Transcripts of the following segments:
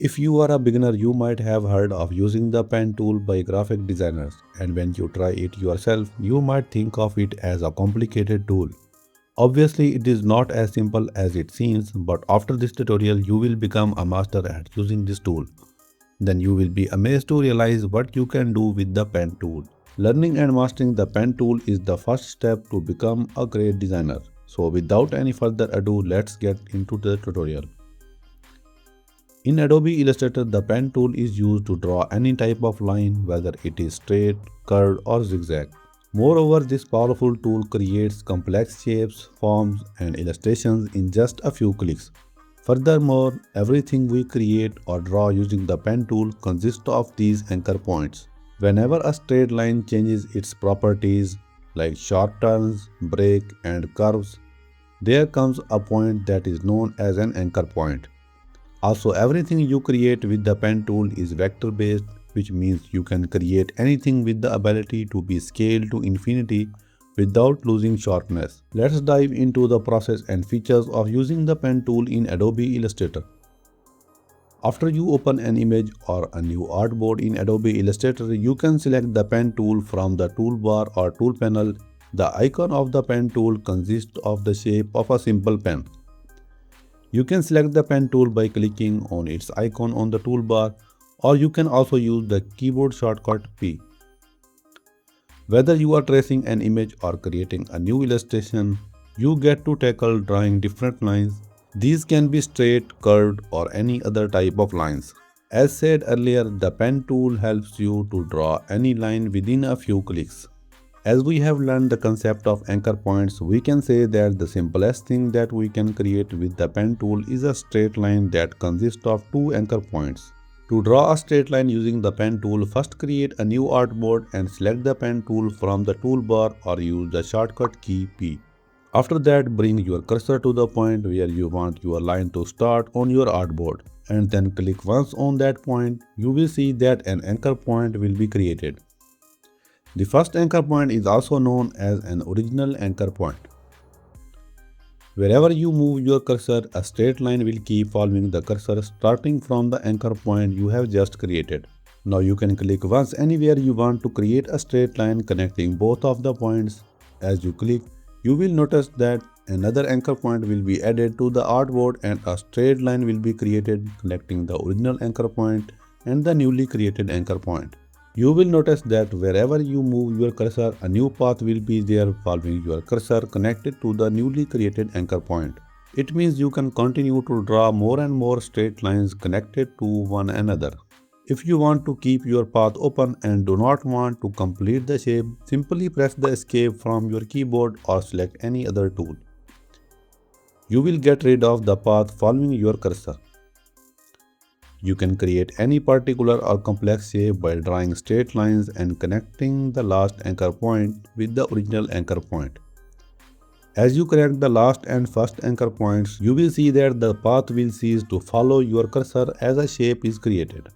If you are a beginner, you might have heard of using the pen tool by graphic designers, and when you try it yourself, you might think of it as a complicated tool. Obviously, it is not as simple as it seems, but after this tutorial, you will become a master at using this tool. Then you will be amazed to realize what you can do with the pen tool. Learning and mastering the pen tool is the first step to become a great designer. So without any further ado, let's get into the tutorial. In Adobe Illustrator, the pen tool is used to draw any type of line, whether it is straight, curved or zigzag. Moreover, this powerful tool creates complex shapes, forms and illustrations in just a few clicks. Furthermore, everything we create or draw using the pen tool consists of these anchor points. Whenever a straight line changes its properties like sharp turns, break and curves, there comes a point that is known as an anchor point. Also, everything you create with the pen tool is vector based, which means you can create anything with the ability to be scaled to infinity without losing sharpness. Let's dive into the process and features of using the pen tool in Adobe Illustrator. After you open an image or a new artboard in Adobe Illustrator, you can select the pen tool from the toolbar or tool panel. The icon of the pen tool consists of the shape of a simple pen. You can select the pen tool by clicking on its icon on the toolbar, or you can also use the keyboard shortcut P. Whether you are tracing an image or creating a new illustration, you get to tackle drawing different lines. These can be straight, curved, or any other type of lines. As said earlier, the pen tool helps you to draw any line within a few clicks. As we have learned the concept of anchor points, we can say that the simplest thing that we can create with the pen tool is a straight line that consists of two anchor points. To draw a straight line using the pen tool, first create a new artboard and select the pen tool from the toolbar or use the shortcut key P. After that, bring your cursor to the point where you want your line to start on your artboard, and then click once on that point. You will see that an anchor point will be created. The first anchor point is also known as an original anchor point. Wherever you move your cursor, a straight line will keep following the cursor starting from the anchor point you have just created. Now you can click once anywhere you want to create a straight line connecting both of the points. As you click, you will notice that another anchor point will be added to the artboard and a straight line will be created connecting the original anchor point and the newly created anchor point. You will notice that wherever you move your cursor, a new path will be there following your cursor connected to the newly created anchor point. It means you can continue to draw more and more straight lines connected to one another. If you want to keep your path open and do not want to complete the shape, simply press the escape from your keyboard or select any other tool. You will get rid of the path following your cursor. You can create any particular or complex shape by drawing straight lines and connecting the last anchor point with the original anchor point. As you connect the last and first anchor points, you will see that the path will cease to follow your cursor as a shape is created.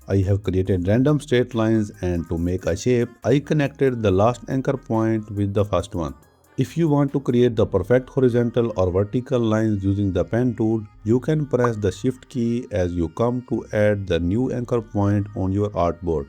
I have created random straight lines, and to make a shape, I connected the last anchor point with the first one. If you want to create the perfect horizontal or vertical lines using the pen tool, you can press the shift key as you come to add the new anchor point on your artboard.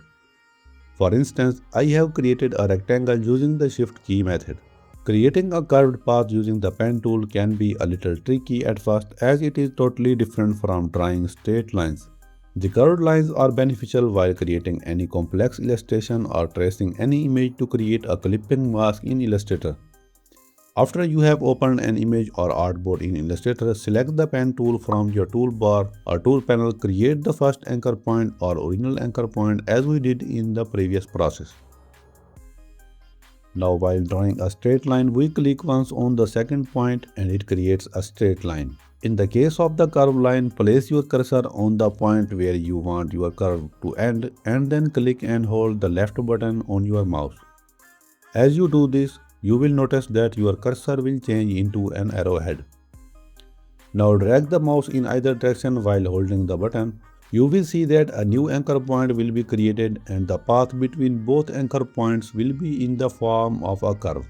For instance, I have created a rectangle using the shift key method. Creating a curved path using the pen tool can be a little tricky at first as it is totally different from drawing straight lines. The curved lines are beneficial while creating any complex illustration or tracing any image to create a clipping mask in Illustrator. After you have opened an image or artboard in Illustrator, select the pen tool from your toolbar or tool panel, create the first anchor point or original anchor point as we did in the previous process. Now while drawing a straight line, we click once on the second point and it creates a straight line. In the case of the curved line, place your cursor on the point where you want your curve to end and then click and hold the left button on your mouse. As you do this, you will notice that your cursor will change into an arrowhead. Now drag the mouse in either direction while holding the button. You will see that a new anchor point will be created and the path between both anchor points will be in the form of a curve.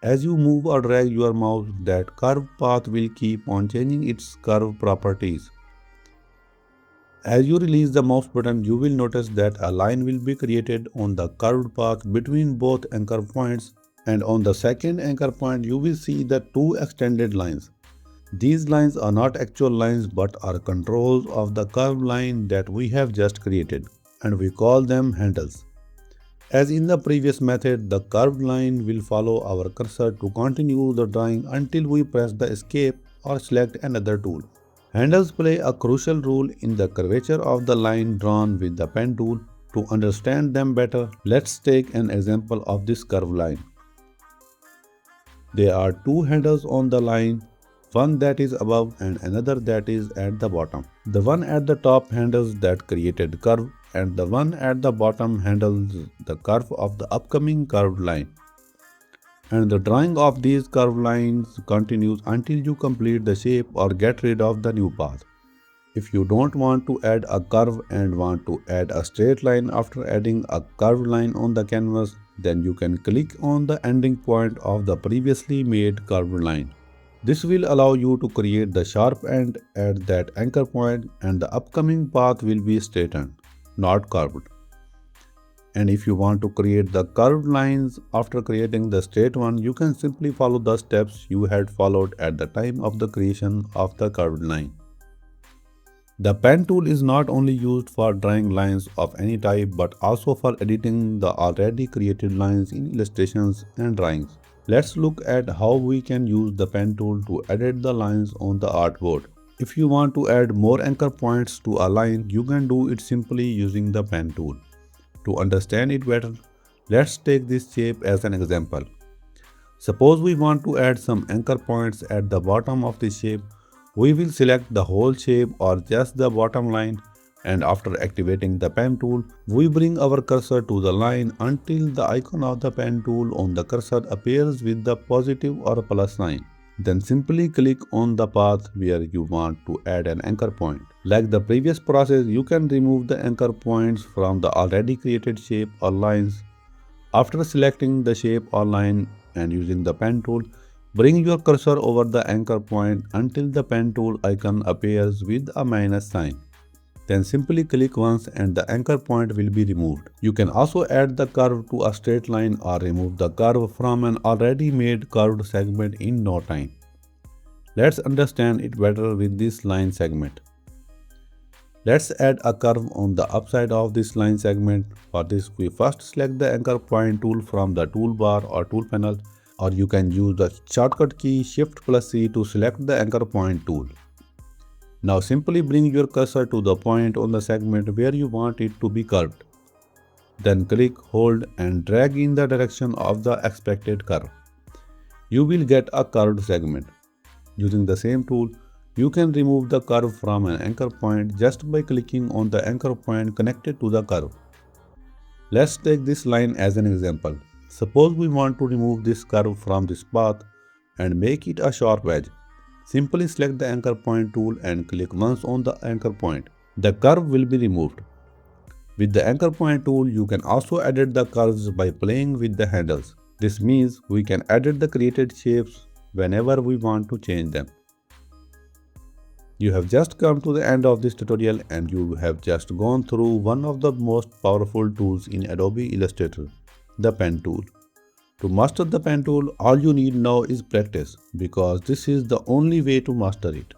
As you move or drag your mouse, that curved path will keep on changing its curve properties. As you release the mouse button, you will notice that a line will be created on the curved path between both anchor points, and on the second anchor point you will see the two extended lines. These lines are not actual lines but are controls of the curved line that we have just created, and we call them handles. As in the previous method, the curved line will follow our cursor to continue the drawing until we press the escape or select another tool. Handles play a crucial role in the curvature of the line drawn with the pen tool. To understand them better, let's take an example of this curved line. There are two handles on the line, one that is above and another that is at the bottom. The one at the top handles that created curve, and the one at the bottom handles the curve of the upcoming curved line. And the drawing of these curved lines continues until you complete the shape or get rid of the new path. If you don't want to add a curve and want to add a straight line after adding a curved line on the canvas, then you can click on the ending point of the previously made curved line. This will allow you to create the sharp end at that anchor point, and the upcoming path will be straightened, not curved. And if you want to create the curved lines after creating the straight one, you can simply follow the steps you had followed at the time of the creation of the curved line. The pen tool is not only used for drawing lines of any type but also for editing the already created lines in illustrations and drawings. Let's look at how we can use the pen tool to edit the lines on the artboard. If you want to add more anchor points to a line, you can do it simply using the pen tool. To understand it better, let's take this shape as an example. Suppose we want to add some anchor points at the bottom of the shape. We will select the whole shape or just the bottom line, and after activating the pen tool, we bring our cursor to the line until the icon of the pen tool on the cursor appears with the positive or plus sign. Then simply click on the path where you want to add an anchor point. Like the previous process, you can remove the anchor points from the already created shape or lines. After selecting the shape or line and using the pen tool, bring your cursor over the anchor point until the pen tool icon appears with a minus sign. Then simply click once and the anchor point will be removed. You can also add the curve to a straight line or remove the curve from an already made curved segment in no time. Let's understand it better with this line segment. Let's add a curve on the upside of this line segment. For this, we first select the anchor point tool from the toolbar or tool panel, or you can use the shortcut key Shift+C to select the anchor point tool. Now simply bring your cursor to the point on the segment where you want it to be curved. Then click, hold and drag in the direction of the expected curve. You will get a curved segment. Using the same tool, you can remove the curve from an anchor point just by clicking on the anchor point connected to the curve. Let's take this line as an example. Suppose we want to remove this curve from this path and make it a sharp edge. Simply select the anchor point tool and click once on the anchor point. The curve will be removed. With the anchor point tool, you can also edit the curves by playing with the handles. This means we can edit the created shapes whenever we want to change them. You have just come to the end of this tutorial and you have just gone through one of the most powerful tools in Adobe Illustrator, the pen tool. To master the pen tool, all you need now is practice, because this is the only way to master it.